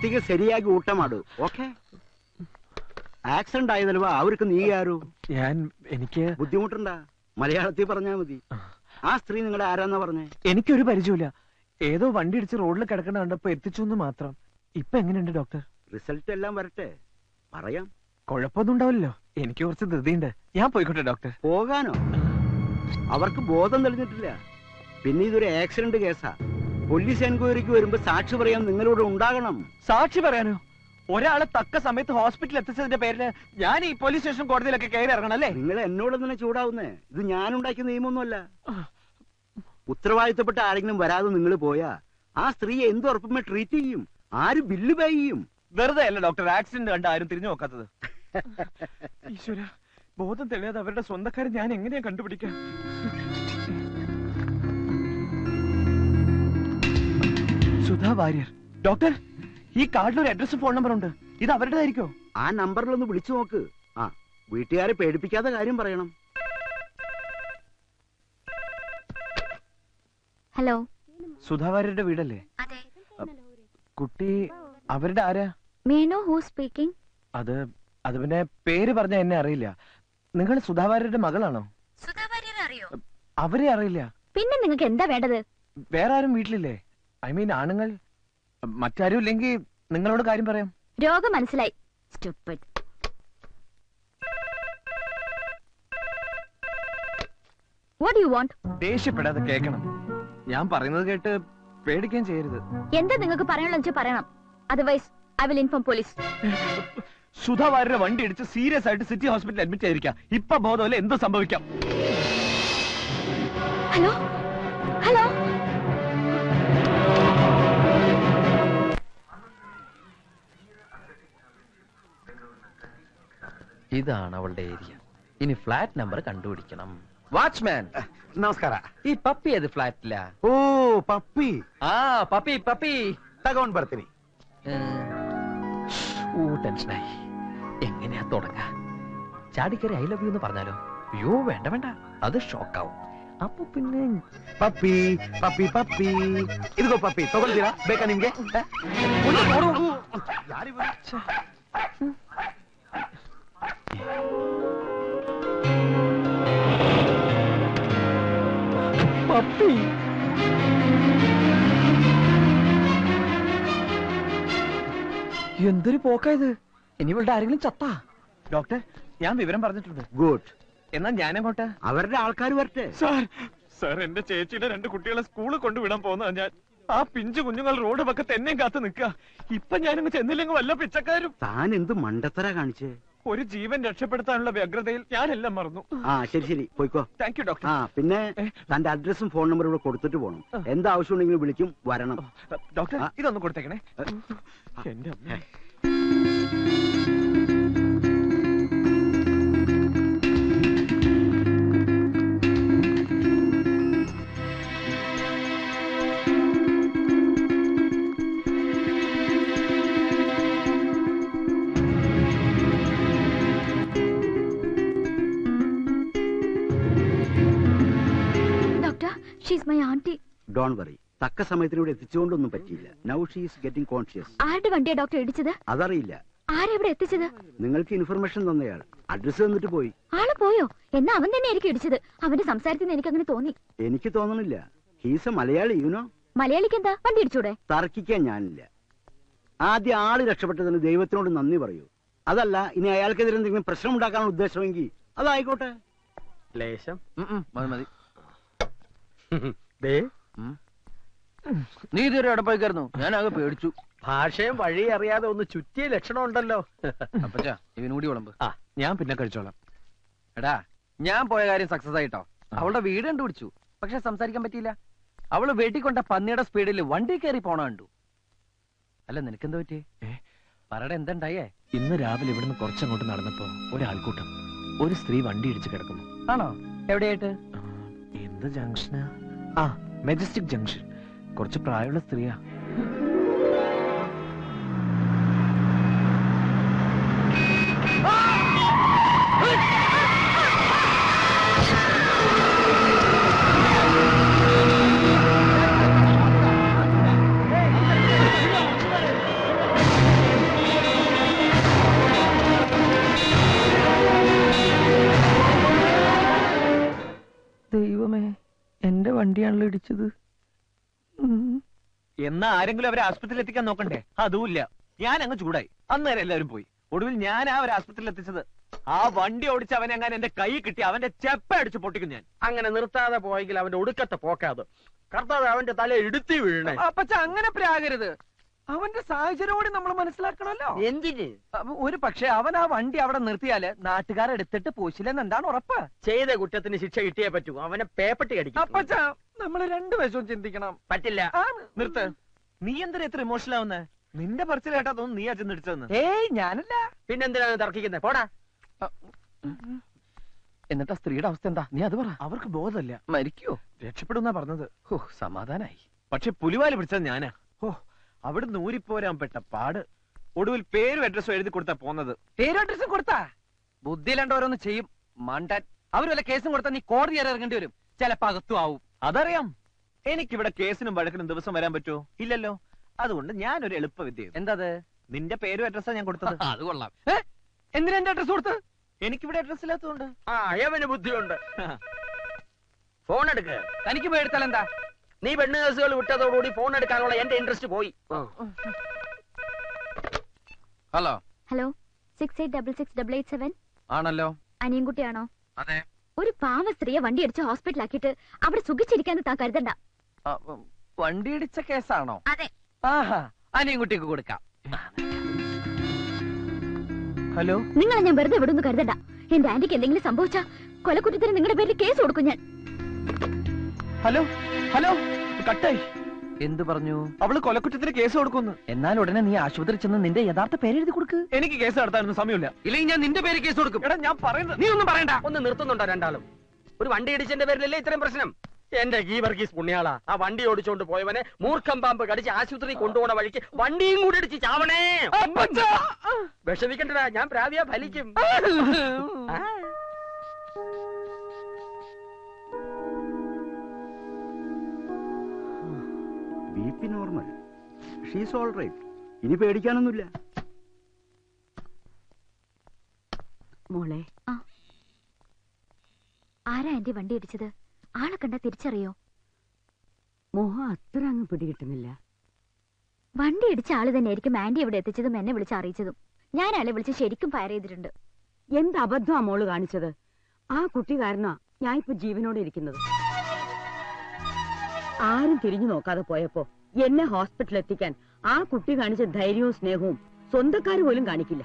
ಹೊತ್ತಿಗೆ ಸರಿಯಾಗಿ ಊಟ ಮಾಡು. ಓಕೆ? ആക്സിഡന്റ് ആയതല്വാ അവർക്ക് നീ ആരോ? എനിക്ക് ബുദ്ധിമുട്ടുണ്ടാ? മലയാളത്തിൽ പറഞ്ഞാ മതി. ആ സ്ത്രീ നിങ്ങളുടെ ആരാന്നാ പറഞ്ഞേ? എനിക്കൊരു പരിചയമില്ല. ഏതോ വണ്ടി ഇടിച്ച് റോഡിൽ കിടക്കണ കണ്ടപ്പോ എത്തിച്ചു എന്ന് മാത്രം. ഇപ്പൊ എങ്ങനെയുണ്ട് ഡോക്ടർ? റിസൾട്ട് എല്ലാം വരട്ടെ, പറയാം. കുഴപ്പമൊന്നും ഉണ്ടാവില്ലല്ലോ. എനിക്ക് കുറച്ച് ധൃതിയുണ്ട്. ഞാൻ പോയിക്കോട്ടെ ഡോക്ടർ? പോകാനോ? അവർക്ക് ബോധം തെളിഞ്ഞിട്ടില്ല. പിന്നെ ഇതൊരു ആക്സിഡന്റ് കേസാ. പോലീസ് എൻക്വയറിക്ക് വരുമ്പോ സാക്ഷി പറയാൻ നിങ്ങളോട് ഉണ്ടാകണം. സാക്ഷി പറയാനോ? ഒരാളെ തക്ക സമയത്ത് ഹോസ്പിറ്റലിൽ എത്തിച്ചതിന്റെ പേരില് ഞാൻ ഈ പോലീസ് സ്റ്റേഷൻ കോടതിയിലൊക്കെ കയറി ഇറങ്ങണം അല്ലേ? നിങ്ങൾ എന്നോട് തന്നെ ചൂടാവുന്നേ. ഇത് ഞാനുണ്ടാക്കിയ നിയമമൊന്നുമല്ല. ഉത്തരവാദിത്തപ്പെട്ട ആരെങ്കിലും വരാതെ നിങ്ങൾ പോയാ ആ സ്ത്രീയെ എന്ത് ഉറപ്പുമേ ട്രീറ്റ് ചെയ്യും? ആര് ബില്ല് പേ ചെയ്യും? വെറുതെ അല്ല ഡോക്ടർ ആക്സിഡന്റ് കണ്ട് ആരും തിരിഞ്ഞു നോക്കാത്തത്. ഈശ്വര, ബോധം തെളിയാതെ അവരുടെ സ്വന്തക്കാരെ ഞാൻ എങ്ങനെയാ കണ്ടുപിടിക്കാം? സുധാ വാര്യർ. ഡോക്ടർ, ഈ കാർഡിൽ ഒരു അഡ്രസ്സും ഫോൺ നമ്പറും ഉണ്ട്. ഇത് അവരുടേതായിരിക്കോ? ആ നമ്പറിലൊന്ന് വിളിച്ചു നോക്ക്. ആ, വീട്ടുകാരെ പേടിപ്പിക്കാത്ത കാര്യം പറയണം. ഹലോ, സുധാ വാര്യരുടെ വീടല്ലേ? അതെ. കുട്ടി അവരുടെ ആരാ? Menon who speaking? അത് പിന്നെ പേര് പറഞ്ഞ എന്നെ അറിയില്ല. നിങ്ങൾ സുധാ വാര്യരുടെ മകളാണോ? സുധാ വാര്യരെ അറിയോ? അവരെ അറിയില്ല. പിന്നെ നിങ്ങൾക്ക് എന്താ വേണ്ടത്? വേറെ ആരും വീട്ടിലില്ലേ? ഐ മീൻ ആണുങ്ങൾ. മറ്റാരും ഇല്ലെങ്കിൽ നിങ്ങളോട് കാര്യം പറയാം. രോഗം മനസ്സിലായി. Stupid. What do you want? ദേഷ്യപ്പെടാതെ കേൾക്കണം. ഞാൻ പറയുന്നത് കേട്ട് പേടിക്കാൻ ചെയ്യരുത്. എന്താ നിങ്ങൾക്ക് പറയാനുള്ള പറയണം. Otherwise I will inform police. Sudha വാര്യരുടെ വണ്ടി ഇടിച്ച് സീരിയസ് ആയിട്ട് സിറ്റി ഹോസ്പിറ്റലിൽ അഡ്മിറ്റ് ആയിരിക്കാം. ഇപ്പൊ ബോധമല്ല, എന്ത് സംഭവിക്കാം? Hello hello. ഇതാണ് അവളുടെ ഏരിയ. ഇനി ഫ്ലാറ്റ് നമ്പർ കണ്ടുപിടിക്കണം. വാച്ച്മാൻ നമസ്കാര. ഈ പപ്പി ഏത് ഫ്ലാറ്റില? ഓ, പപ്പി. ആ പപ്പി പപ്പി തകോൺ ബർത്തിനി. ടെൻഷനായി. എങ്ങനെയാ തുടങ്ങാ? ചാടിക്കറി ഐ ലവ് യു എന്ന് പറഞ്ഞാലോ? അയ്യോ വേണ്ട വേണ്ട, അത് ഷോക്കാവും. അപ്പൊ പിന്നെ പപ്പി പപ്പി പപ്പി ഇതുകോ പപ്പി ತಗೊಳ್ತೀರಾ? ಬೇಕಾ ನಿಮ್ಗೆ? പപ്പി. എന്തൊരു പോക്കായത്. ഇനി ഇവളുടെ ആരെങ്കിലും ചത്താ? ഡോക്ടർ, ഞാൻ വിവരം പറഞ്ഞിട്ടുണ്ട്. ഗുഡ്. എന്നാ ഞാനെങ്ങോട്ട്? അവരുടെ ആൾക്കാർ വരട്ടെ. സാർ എന്റെ ചേച്ചിയുടെ 2 കുട്ടികളെ സ്കൂളിൽ കൊണ്ടുവിടാൻ പോകുന്ന ഞാൻ. ആ പിഞ്ചു കുഞ്ഞുങ്ങൾ റോഡ് പക്കത്ത് എന്നെയും കാത്തു നിൽക്കുക. ഇപ്പൊ ഞാനങ്ങ് ചെന്നില്ലെങ്കിൽ വല്ല പിച്ചക്കാരും. താൻ എന്ത് മണ്ടത്തര കാണിച്ചേ? ഒരു ജീവൻ രക്ഷപ്പെടുത്താനുള്ള വ്യഗ്രതയിൽ ഞാനെല്ലാം മറന്നു. ആ ശരി, പോയിക്കോ. Thank you doctor. ആ പിന്നെ തന്റെ അഡ്രസ്സും ഫോൺ നമ്പറും ഇവിടെ കൊടുത്തിട്ട് പോകണം. എന്താവശ്യം ഉണ്ടെങ്കിലും വിളിക്കും, വരണം. ഡോക്ടർ, ഇതൊന്ന് കൊടുത്തേക്കണേ. എന്റെ അമ്മ. She's my auntie. Don't worry. തക്ക സമയത്തിന് ഇവിടെ എത്തിച്ചുകൊണ്ടൊന്നും പറ്റിയില്ല. Now she is getting conscious. ആരുടെ വണ്ടിയാ ഡോക്ടർ ഇടിച്ചത്? അതറിയില്ല. ആരെവിടെ എത്തിച്ചത്? നിങ്ങൾക്ക് ഇൻഫർമേഷൻ തന്നയാൾ അഡ്രസ് തന്നിട്ട് പോയി. ആള് പോയോ? എന്നാ അവൻ തന്നെ ആയിരിക്കും ഇടിച്ചത്. അവന്റെ സംസാരത്തിൽ നിന്ന് എനിക്ക് അങ്ങനെ തോന്നി. എനിക്ക് തോന്നണില്ല. He's A Malayali, you know. മലയാളിക്ക് എന്താ വണ്ടി ഇടിച്ചൂടെ? തർക്കിക്കാൻ ഞാനില്ല. ആദ്യം ആള് രക്ഷപ്പെട്ടതിന് ദൈവത്തിനോട് നന്ദി പറയൂ. അതല്ല, ഇനി അയാൾക്കെതിരെ എന്തെങ്കിലും പ്രശ്നം ഉണ്ടാക്കാനുള്ള ഉദ്ദേശമെങ്കിൽ അതായിക്കോട്ടെ. ലേശം മതി. നീ ഇതുവരെ എവിടെ പോയിക്കായിരുന്നു? ഞാൻ ആകെ പേടിച്ചു. ഭാഷയും വഴി അറിയാതെ ഒന്ന് ചുറ്റിയ ലക്ഷണം ഉണ്ടല്ലോ. അപ്പച്ചാ ഇവനൂടി വിളമ്പ്. ആ, ഞാൻ പിന്നെ കഴിച്ചോളാം. എടാ, ഞാൻ പോയ കാര്യം സക്സസ് ആയിട്ടോ. അവളുടെ വീട് കണ്ടുപിടിച്ചു, പക്ഷെ സംസാരിക്കാൻ പറ്റിയില്ല. അവള് വെട്ടിക്കൊണ്ട പന്നിയുടെ സ്പീഡിൽ വണ്ടി കയറി പോണ കണ്ടു. അല്ല, നിനക്കെന്താ പറ്റിയേ? പറയുടെ എന്തുണ്ടായേ? ഇന്ന് രാവിലെ ഇവിടുന്ന് കുറച്ചങ്ങോട്ട് നടന്നപ്പോ ഒരാൾക്കൂട്ടം, ഒരു സ്ത്രീ വണ്ടി ഇടിച്ച് കിടക്കുന്നു. ആണോ? എവിടെയായിട്ട്? എന്ത് ജംഗ്ഷനാ? ആ, മെജസ്റ്റിക് ജംഗ്ഷൻ. കുറച്ച് പ്രായമുള്ള സ്ത്രീയാ. വണ്ടിയാണല്ലോ ഇടിച്ചത്. എന്നാ ആരെങ്കിലും അവരെ ആസ്പത്രിയിൽ എത്തിക്കാൻ നോക്കണ്ടേ? അതുമില്ല. ഞാൻ അങ്ങ് ചൂടായി. അന്നേരം എല്ലാവരും പോയി. ഒടുവിൽ ഞാൻ അവരെ ആസ്പത്രിയിൽ എത്തിച്ചത്. ആ വണ്ടി ഓടിച്ച് അവനെ അങ്ങനെ എന്റെ കൈ കിട്ടി അവന്റെ ചെപ്പ അടിച്ച് പൊട്ടിക്കും ഞാൻ. അങ്ങനെ നിർത്താതെ പോയെങ്കിൽ അവന്റെ ഒടുക്കത്തെ പോക്കാത്. കർത്താവ് അവന്റെ തല ഇടുത്തി വീഴണേ. അപ്പച്ച അങ്ങനെ പ്രാകരുത്. അവന്റെ സാഹചര്യം കൂടി നമ്മൾ മനസ്സിലാക്കണമല്ലോ. എന്തിന്? ഒരു പക്ഷെ അവൻ ആ വണ്ടി അവിടെ നിർത്തിയാല് നാട്ടുകാരെടുത്തിട്ട് പോശില്ലെന്ന് എന്താണ് ഉറപ്പ്? ചെയ്ത കുറ്റത്തിന് ശിക്ഷ കിട്ടിയേ പറ്റൂ. അവനെ പേപ്പട്ടി അടിക്കും. അപ്പച്ച നമ്മള് രണ്ടുവശവും ചിന്തിക്കണം. പറ്റില്ല. നിർത്ത്. നീ എന്തിനാ എത്ര ഇമോഷണൽ ആവുന്നേ? നിന്റെ പറച്ചിൽ കേട്ടാ തോന്നുന്നു നീ അച്ഛൻ ഇടിച്ചതെന്ന്. ഏയ് ഞാനല്ല. പിന്നെന്തിനാണ് തർക്കിക്കുന്നത്? പോടാ. എന്നിട്ട് ആ സ്ത്രീയുടെ അവസ്ഥ എന്താ? നീ അത് പറ. അവർക്ക് ബോധമല്ല. മരിക്കോ? രക്ഷപ്പെടുന്നാ പറഞ്ഞത്. ഓ സമാധാനായി. പക്ഷെ പുലിവാല് പിടിച്ചത് ഞാനാ. ഓ അവിടെ നൂരിപ്പോരാൻ പെട്ട പാട്. ഒടുവിൽ പേരും അഡ്രസ്സും എഴുതി കൊടുത്താ പോന്നത്. പേരും അഡ്രസ്സും കൊടുത്താ? ബുദ്ധിയിലണ്ട ഓരോന്ന് ചെയ്യും മണ്ടൻ. അവര് വല്ല കേസും കൊടുത്താൽ നീ കോടതി വരെ ഇറങ്ങേണ്ടി വരും. ചിലപ്പോ അകത്തും ആവും. അതറിയാം. എനിക്കിവിടെ കേസിനും വഴക്കിനും ദിവസം വരാൻ പറ്റുമോ? ഇല്ലല്ലോ. അതുകൊണ്ട് ഞാനൊരു എളുപ്പ വിദ്യ. എന്താത്? നിന്റെ പേരും അഡ്രസ്സാ ഞാൻ കൊടുത്തത്. അത് കൊള്ളാം. എന്തിനാ എന്റെ അഡ്രസ് കൊടുത്ത്? എനിക്കിവിടെ അഡ്രസ് ഇല്ലാത്തതുകൊണ്ട്. ആ അയവന് ബുദ്ധിയുണ്ട്. ഫോൺ എടുക്ക്. തനിക്ക് പോയി എടുത്താൽ എന്താ? നീ പെണ്ണ് കേസുകൾ വിട്ടതോടുകൂടി ഫോൺ എടുക്കാനുള്ള എന്റെ ഇൻട്രസ്റ്റ് പോയി. ഹലോ. ഹലോ 68668887 ആണല്ലോ. അനിയൻകുട്ടിയാണോ? അതെ. ഒരു പാവ സ്ത്രീയെ വണ്ടി അടിച്ച് ഹോസ്പിറ്റലാക്കിയിട്ട് അവിടെ സുഖിച്ചിരിക്കാന്ന് താൻ കരുതണ്ട. വണ്ടി ഇടിച്ച കേസാണോ? അതെ. ആഹാ അനിയൻകുട്ടിക്ക് കൊടുക്കാം. ഹലോ. നിങ്ങളെ ഞാൻ വെറുതെ വിടുന്നു കരുതണ്ട. എന്റെ ആന്റിക്ക് എന്തെങ്കിലും സംഭവിച്ചാ കൊലക്കുറ്റത്തിന് നിങ്ങളുടെ പേരിൽ കേസ് കൊടുക്കും ഞാൻ. Hello hello. കട്ടായി. എന്ത് പറഞ്ഞു? അവള് കൊലക്കുറ്റത്തിന് കേസ് കൊടുക്കുന്നു. എന്നാൽ ഉടനെ നീ ആശുപത്രി ചെന്ന് നിന്റെ യഥാർത്ഥ പേരെഴുതി കൊടുക്ക്. എനിക്ക് കേസ് നടത്താനൊന്നും സമയമില്ല. ഇല്ലെങ്കിൽ ഞാൻ നിന്റെ പേര് കേസ് കൊടുക്കും. എടാ ഞാൻ പറയുന്നത് നീ ഒന്നും പറയണ്ട. ഒന്ന് നിർത്തുന്നുണ്ടോ രണ്ടാളും? ഒരു വണ്ടി ഇടിച്ചതിന്റെ പേരിലല്ലേ ഇത്രയും പ്രശ്നം? എന്റെ ഗീവർഗീസ് പുണ്യാളാ, ആ വണ്ടി ഓടിച്ചോണ്ട് പോയവനെ മൂർഖം പാമ്പ് കടിച്ച് ആശുപത്രി കൊണ്ടുപോണ വഴിക്ക് വണ്ടിയും കൂടി ഇടിച്ച് ചാവണേ. വിഷമിക്കണ്ടടാ, ഞാൻ പ്രാവിയാ ഫലിക്കും. BP normal. She's all right. ഇനി പേടിക്കാനൊന്നുമില്ല. മോളെ, ആരാ ആന്റി വണ്ടി ഇടിച്ചത്? ആളെ കണ്ടാ തിരിച്ചറിയോ? മോഹം അത്ര അങ്ങ് പിടികിട്ടുന്നില്ല. വണ്ടി ഇടിച്ച ആള് തന്നെയായിരിക്കും ആന്റി ഇവിടെ എത്തിച്ചതും എന്നെ വിളിച്ച് അറിയിച്ചതും. ഞാൻ ആളെ വിളിച്ച് ശരിക്കും ഫയർ ചെയ്തിട്ടുണ്ട്. എന്ത് അബദ്ധമാ മോള് കാണിച്ചത്? ആ കുട്ടി കാരണമാ ഞാൻ ഇപ്പൊ ജീവനോടെ ഇരിക്കുന്നത്. ആരും തിരിഞ്ഞു നോക്കാതെ പോയപ്പോ എന്നെ ഹോസ്പിറ്റലിൽ എത്തിക്കാൻ ആ കുട്ടി കാണിച്ച ധൈര്യവും സ്നേഹവും സ്വന്തക്കാര് പോലും കാണിക്കില്ല.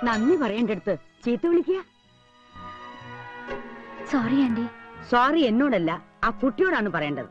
നന്ദി പറയേണ്ടടുത്ത് ചീത്ത വിളിക്കുക. Sorry aunty. സോറി എന്നോടല്ല, ആ കുട്ടിയോടാണ് പറയേണ്ടത്.